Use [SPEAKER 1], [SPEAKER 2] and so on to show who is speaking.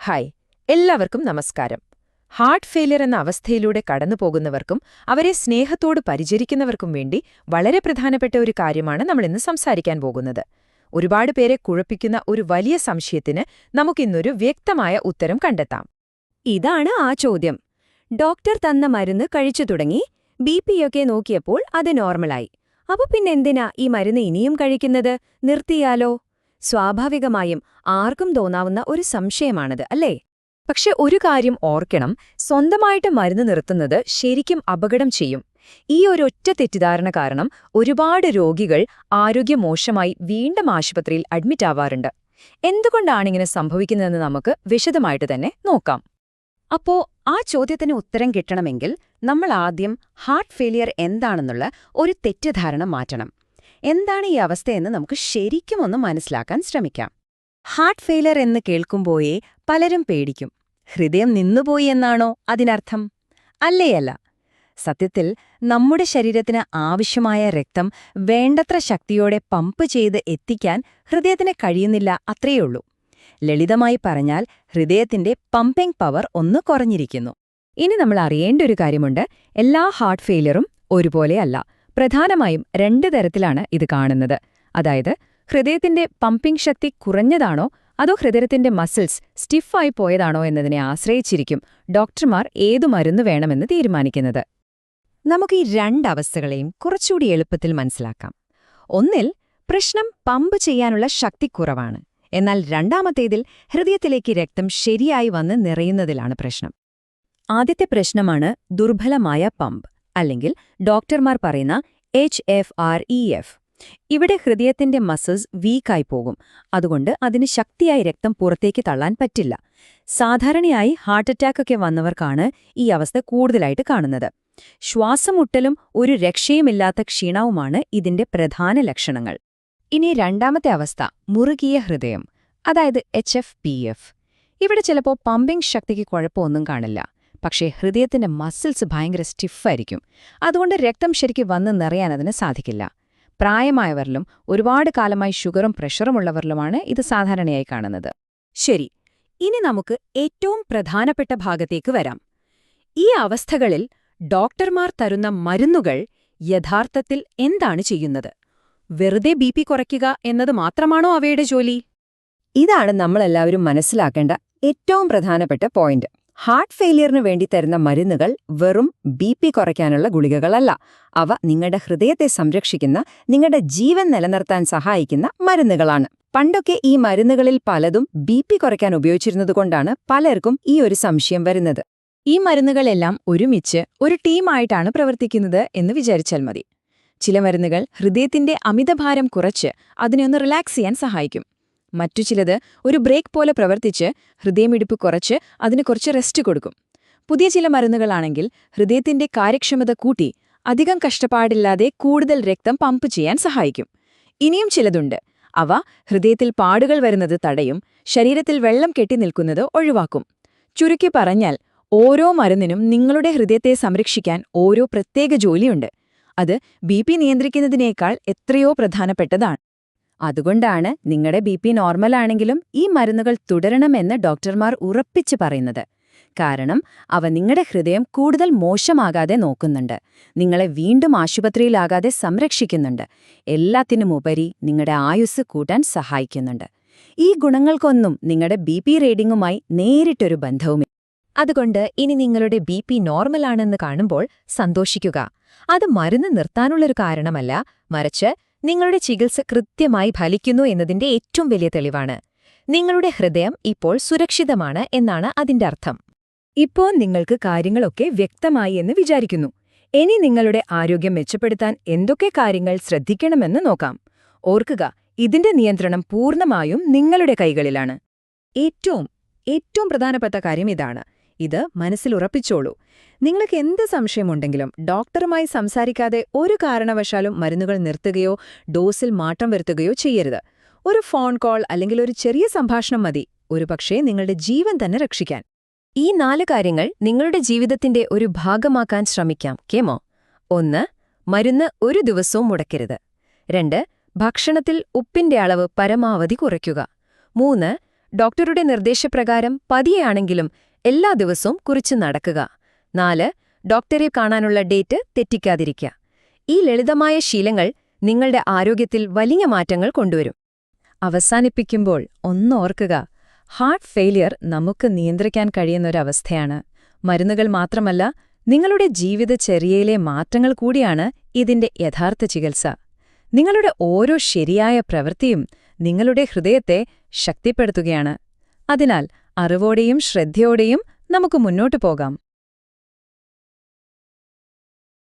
[SPEAKER 1] Hi, എല്ലാവർക്കും നമസ്കാരം. Heart failure എന്ന അവസ്ഥയിലൂടെ കടന്നുപോകുന്നവർക്കും അവരെ സ്നേഹത്തോട് പരിചരിക്കുന്നവർക്കും വേണ്ടി വളരെ പ്രധാനപ്പെട്ട ഒരു കാര്യമാണ് നമ്മളിന്ന് സംസാരിക്കാൻ പോകുന്നത്. ഒരുപാട് പേരെ കുഴപ്പിക്കുന്ന ഒരു വലിയ സംശയത്തിന് നമുക്കിന്നൊരു വ്യക്തമായ ഉത്തരം കണ്ടെത്താം.
[SPEAKER 2] ഇതാണ് ആ ചോദ്യം. ഡോക്ടർ തന്ന മരുന്ന് കഴിച്ചു തുടങ്ങി, ബിപിയൊക്കെ നോക്കിയപ്പോൾ അത് നോർമലായി. അപ്പൊ പിന്നെന്തിനാ ഈ മരുന്ന് ഇനിയും കഴിക്കുന്നത്? നിർത്തിയാലോ? സ്വാഭാവികമായും ആർക്കും തോന്നാവുന്ന ഒരു സംശയമാണത്, അല്ലേ?
[SPEAKER 1] പക്ഷെ ഒരു കാര്യം ഓർക്കണം, സ്വന്തമായിട്ട് മരുന്ന് നിർത്തുന്നത് ശരിക്കും അപകടം ചെയ്യും. ഈ ഒരൊറ്റ തെറ്റിദ്ധാരണ കാരണം ഒരുപാട് രോഗികൾ ആരോഗ്യമോശമായി വീണ്ടും ആശുപത്രിയിൽ അഡ്മിറ്റ് ആവാറുണ്ട്. എന്തുകൊണ്ടാണിങ്ങനെ സംഭവിക്കുന്നതെന്ന് നമുക്ക് വിശദമായിട്ട് തന്നെ നോക്കാം.
[SPEAKER 2] അപ്പോ ആ ചോദ്യത്തിന് ഉത്തരം കിട്ടണമെങ്കിൽ നമ്മൾ ആദ്യം ഹാർട്ട് ഫെയിലിയർ എന്താണെന്നുള്ള ഒരു തെറ്റിദ്ധാരണ മാറ്റണം. എന്താണ് ഈ അവസ്ഥയെന്ന് നമുക്ക് ശരിക്കും ഒന്ന് മനസ്സിലാക്കാൻ ശ്രമിക്കാം. ഹാർട്ട് ഫെയിലിയർ എന്ന് കേൾക്കുമ്പോഴേ പലരും പേടിക്കും. ഹൃദയം നിന്നുപോയി എന്നാണോ അതിനർത്ഥം? അല്ലേയല്ല. സത്യത്തിൽ നമ്മുടെ ശരീരത്തിന് ആവശ്യമായ രക്തം വേണ്ടത്ര ശക്തിയോടെ പമ്പ് ചെയ്ത് എത്തിക്കാൻ ഹൃദയത്തിന് കഴിയുന്നില്ല, അത്രയുള്ളൂ. ലളിതമായി പറഞ്ഞാൽ ഹൃദയത്തിന്റെ പമ്പിംഗ് പവർ ഒന്ന് കുറഞ്ഞിരിക്കുന്നു.
[SPEAKER 1] ഇനി നമ്മൾ അറിയേണ്ട ഒരു കാര്യമുണ്ട്, എല്ലാ ഹാർട്ട് ഫെയിലിയറും ഒരുപോലെയല്ല. പ്രധാനമായും 2 തരത്തിലാണ് ഇത് കാണുന്നത്. അതായത്, ഹൃദയത്തിന്റെ പമ്പിംഗ് ശക്തി കുറഞ്ഞതാണോ അതോ ഹൃദയത്തിന്റെ മസിൽസ് സ്റ്റിഫായി പോയതാണോ എന്നതിനെ ആശ്രയിച്ചിരിക്കും ഡോക്ടർമാർ ഏതു മരുന്ന് വേണമെന്ന് തീരുമാനിക്കുന്നത്.
[SPEAKER 2] നമുക്ക് ഈ 2 അവസ്ഥകളെയും കുറച്ചുകൂടി എളുപ്പത്തിൽ മനസ്സിലാക്കാം. ഒന്നിൽ പ്രശ്നം പമ്പ് ചെയ്യാനുള്ള ശക്തി കുറവാണ്, എന്നാൽ രണ്ടാമത്തേതിൽ ഹൃദയത്തിലേക്ക് രക്തം ശരിയായി വന്ന് നിറയുന്നതിലാണ് പ്രശ്നം. ആദ്യത്തെ പ്രശ്നമാണ് ദുർബലമായ പമ്പ്, അല്ലെങ്കിൽ ഡോക്ടർമാർ പറയുന്ന HFrEF. ഇവിടെ ഹൃദയത്തിന്റെ മസിൽസ് വീക്കായി പോകും. അതുകൊണ്ട് അതിന് ശക്തിയായി രക്തം പുറത്തേക്ക് തള്ളാൻ പറ്റില്ല. സാധാരണയായി ഹാർട്ട് അറ്റാക്കൊക്കെ വന്നവർക്കാണ് ഈ അവസ്ഥ കൂടുതലായിട്ട് കാണുന്നത്. ശ്വാസമുട്ടലും ഒരു രക്ഷയുമില്ലാത്ത ക്ഷീണവുമാണ് ഇതിന്റെ പ്രധാന ലക്ഷണങ്ങൾ. ഇനി രണ്ടാമത്തെ അവസ്ഥ മുറുകിയ ഹൃദയം, അതായത് HFpF. ഇവിടെ ചിലപ്പോൾ പമ്പിംഗ് ശക്തിക്ക് കുഴപ്പമൊന്നും കാണില്ല, പക്ഷേ ഹൃദയത്തിന്റെ മസിൽസ് ഭയങ്കര സ്റ്റിഫായിരിക്കും. അതുകൊണ്ട് രക്തം ശരിക്കും വന്ന് നിറയാൻ അതിന് സാധിക്കില്ല. പ്രായമായവരിലും ഒരുപാട് കാലമായി ഷുഗറും പ്രഷറുമുള്ളവരിലുമാണ് ഇത് സാധാരണയായി കാണുന്നത്. ശരി, ഇനി നമുക്ക് ഏറ്റവും പ്രധാനപ്പെട്ട ഭാഗത്തേക്ക് വരാം. ഈ അവസ്ഥകളിൽ ഡോക്ടർമാർ തരുന്ന മരുന്നുകൾ യഥാർത്ഥത്തിൽ എന്താണ് ചെയ്യുന്നത്? വെറുതെ ബിപി കുറയ്ക്കുക എന്നത് മാത്രമാണോ അവയുടെ ജോലി?
[SPEAKER 1] ഇതാണ് നമ്മളെല്ലാവരും മനസ്സിലാക്കേണ്ട ഏറ്റവും പ്രധാനപ്പെട്ട പോയിന്റ്. ഹാർട്ട് ഫെയിലിയറിനു വേണ്ടി തരുന്ന മരുന്നുകൾ വെറും ബിപി കുറയ്ക്കാനുള്ള ഗുളികകളല്ല. അവ നിങ്ങളുടെ ഹൃദയത്തെ സംരക്ഷിക്കുന്ന, നിങ്ങളുടെ ജീവൻ നിലനിർത്താൻ സഹായിക്കുന്ന മരുന്നുകളാണ്. പണ്ടൊക്കെ ഈ മരുന്നുകളിൽ പലതും ബിപി കുറയ്ക്കാൻ ഉപയോഗിച്ചിരുന്നതുകൊണ്ടാണ് പലർക്കും ഈ ഒരു സംശയം വരുന്നത്. ഈ മരുന്നുകളെല്ലാം ഒരുമിച്ച് ഒരു ടീമായിട്ടാണ് പ്രവർത്തിക്കുന്നത് എന്ന് വിചാരിച്ചാൽ മതി. ചില മരുന്നുകൾ ഹൃദയത്തിന്റെ അമിതഭാരം കുറച്ച് അതിനെ ഒന്ന് റിലാക്സ് ചെയ്യാൻ സഹായിക്കും. മറ്റു ചിലത് ഒരു ബ്രേക്ക് പോലെ പ്രവർത്തിച്ച് ഹൃദയമിടിപ്പ് കുറച്ച് അതിന് കുറച്ച് റെസ്റ്റ് കൊടുക്കും. പുതിയ ചില മരുന്നുകളാണെങ്കിൽ ഹൃദയത്തിന്റെ കാര്യക്ഷമത കൂട്ടി അധികം കഷ്ടപ്പാടില്ലാതെ കൂടുതൽ രക്തം പമ്പ് ചെയ്യാൻ സഹായിക്കും. ഇനിയും ചിലതുണ്ട്. അവ ഹൃദയത്തിൽ പാടുകൾ വരുന്നത് തടയും, ശരീരത്തിൽ വെള്ളം കെട്ടിനിൽക്കുന്നത് ഒഴിവാക്കും. ചുരുക്കി പറഞ്ഞാൽ, ഓരോ മരുന്നിനും നിങ്ങളുടെ ഹൃദയത്തെ സംരക്ഷിക്കാൻ ഓരോ പ്രത്യേക ജോലിയുണ്ട്. അത് ബിപി നിയന്ത്രിക്കുന്നതിനേക്കാൾ എത്രയോ പ്രധാനപ്പെട്ടതാണ്. അതുകൊണ്ടാണ് നിങ്ങളുടെ ബിപി നോർമലാണെങ്കിലും ഈ മരുന്നുകൾ തുടരണമെന്ന് ഡോക്ടർമാർ ഉറപ്പിച്ച് പറയുന്നത്. കാരണം അവ നിങ്ങളുടെ ഹൃദയം കൂടുതൽ മോശമാകാതെ നോക്കുന്നുണ്ട്, നിങ്ങളെ വീണ്ടും ആശുപത്രിയിലാകാതെ സംരക്ഷിക്കുന്നുണ്ട്, എല്ലാത്തിനുമുപരി നിങ്ങളുടെ ആയുസ്സ് കൂട്ടാൻ സഹായിക്കുന്നുണ്ട്. ഈ ഗുണങ്ങൾക്കൊന്നും നിങ്ങളുടെ ബിപി റീഡിംഗുമായി നേരിട്ടൊരു ബന്ധവുമില്ല. അതുകൊണ്ട് ഇനി നിങ്ങളുടെ ബിപി നോർമലാണെന്ന് കാണുമ്പോൾ സന്തോഷിക്കുക. അത് മരുന്ന് നിർത്താനുള്ളൊരു കാരണമല്ല, മറിച്ച് നിങ്ങളുടെ ചികിത്സ കൃത്യമായി ഫലിക്കുന്നു എന്നതിന്റെ ഏറ്റവും വലിയ തെളിവാണ്. നിങ്ങളുടെ ഹൃദയം ഇപ്പോൾ സുരക്ഷിതമാണ് എന്നാണ് അതിന്റെ അർത്ഥം. ഇപ്പോൾ നിങ്ങൾക്ക് കാര്യങ്ങളൊക്കെ വ്യക്തമായി എന്ന് വിചാരിക്കുന്നു. ഇനി നിങ്ങളുടെ ആരോഗ്യം മെച്ചപ്പെടുത്താൻ എന്തൊക്കെ കാര്യങ്ങൾ ശ്രദ്ധിക്കണമെന്ന് നോക്കാം. ഓർക്കുക, ഇതിന്റെ നിയന്ത്രണം പൂർണ്ണമായും നിങ്ങളുടെ കൈകളിലാണ്. ഏറ്റവും പ്രധാനപ്പെട്ട കാര്യം ഇതാണ്. ഇത് മനസ്സിലുറപ്പിച്ചോളൂ. നിങ്ങൾക്ക് എന്ത് സംശയമുണ്ടെങ്കിലും ഡോക്ടറുമായി സംസാരിക്കാതെ ഒരു കാരണവശാലും മരുന്നുകൾ നിർത്തുകയോ ഡോസിൽ മാറ്റം വരുത്തുകയോ ചെയ്യരുത്. ഒരു ഫോൺ കോൾ അല്ലെങ്കിൽ ഒരു ചെറിയ സംഭാഷണം മതി, ഒരുപക്ഷേ നിങ്ങളുടെ ജീവൻ തന്നെ രക്ഷിക്കാൻ. ഈ 4 കാര്യങ്ങൾ നിങ്ങളുടെ ജീവിതത്തിന്റെ ഒരു ഭാഗമാക്കാൻ ശ്രമിക്കാം. കേമോ? 1. മരുന്ന് ഒരു ദിവസവും മുടക്കരുത്. 2. ഭക്ഷണത്തിൽ ഉപ്പിന്റെ അളവ് പരമാവധി കുറയ്ക്കുക. 3.
[SPEAKER 2] ഡോക്ടറുടെ നിർദ്ദേശപ്രകാരം പതിയെയാണെങ്കിലും എല്ലാ ദിവസവും കുറിച്ച് നടക്കുക. 4. ഡോക്ടറെ കാണാനുള്ള ഡേറ്റ് തെറ്റിക്കാതിരിക്കുക. ഈ ലളിതമായ ശീലങ്ങൾ നിങ്ങളുടെ ആരോഗ്യത്തിൽ വലിയ മാറ്റങ്ങൾ കൊണ്ടുവരും. അവസാനിപ്പിക്കുമ്പോൾ ഒന്നോർക്കുക, ഹാർട്ട് ഫെയിലിയർ നമുക്ക് നിയന്ത്രിക്കാൻ കഴിയുന്നൊരവസ്ഥയാണ്. മരുന്നുകൾ മാത്രമല്ല, നിങ്ങളുടെ ജീവിതചര്യയിലെ മാറ്റങ്ങൾ കൂടിയാണ് ഇതിന്റെ യഥാർത്ഥ ചികിത്സ. നിങ്ങളുടെ ഓരോ ശരിയായ പ്രവൃത്തിയും നിങ്ങളുടെ ഹൃദയത്തെ ശക്തിപ്പെടുത്തുകയാണ്. അതിനാൽ അറിവോടെയും ശ്രദ്ധയോടെയും നമുക്ക് മുന്നോട്ടു പോകാം.